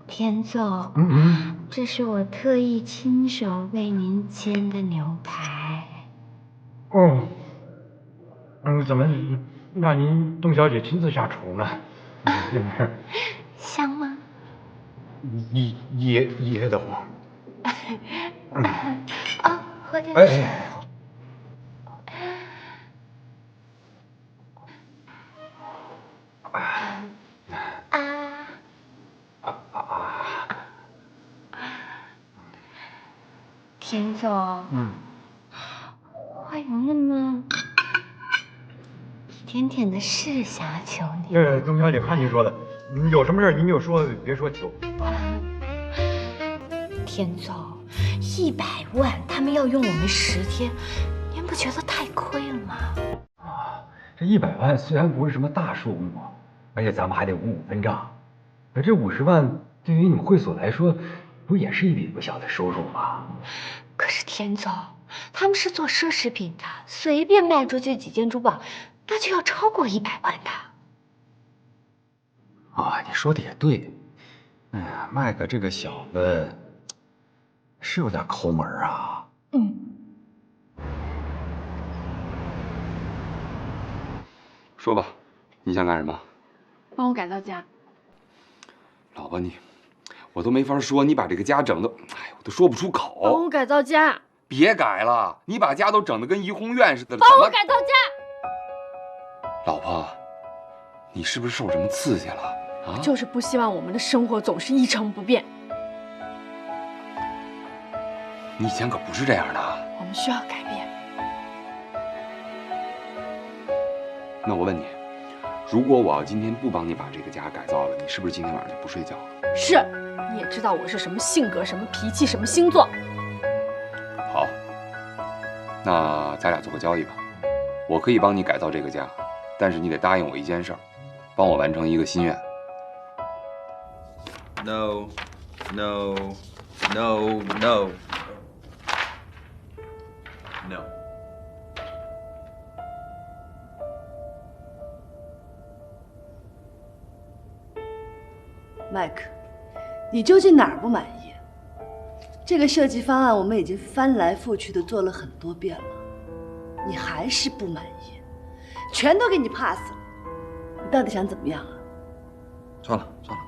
田总，这是我特意亲手为您煎的牛排。怎么让您董小姐亲自下厨呢？香吗？噎得慌。喝点水。田总，我有那么一点点的事想要求你。董小姐，看您说的，有什么事您就说，别说求。田总，100万，他们要用我们10天，您不觉得太亏了吗？这100万虽然不是什么大数目，而且咱们还得5-5分账，可这50万对于你们会所来说，不也是一笔不小的收入吗？可是田总，他们是做奢侈品的，随便卖出去几件珠宝，那就要超过100万的。你说的也对。哎呀，麦克这个小子是有点抠门啊。说吧，你想干什么？帮我改造家。老婆你，我都没法说，你把这个家整的，我都说不出口。帮我改造家。别改了，你把家都整得跟怡红院似的。帮我改造家。老婆，你是不是受什么刺激了？啊？就是不希望我们的生活总是一成不变。你以前可不是这样的。我们需要改变。那我问你，如果我要今天不帮你把这个家改造了，你是不是今天晚上就不睡觉了？是，你也知道我是什么性格、什么脾气、什么星座。好，那咱俩做个交易吧，我可以帮你改造这个家，但是你得答应我一件事儿，帮我完成一个心愿。No, no, no, no, no. 麦克，你究竟哪儿不满意？这个设计方案我们已经翻来覆去的做了很多遍了，你还是不满意，全都给你 pass 了，你到底想怎么样啊？算了算了。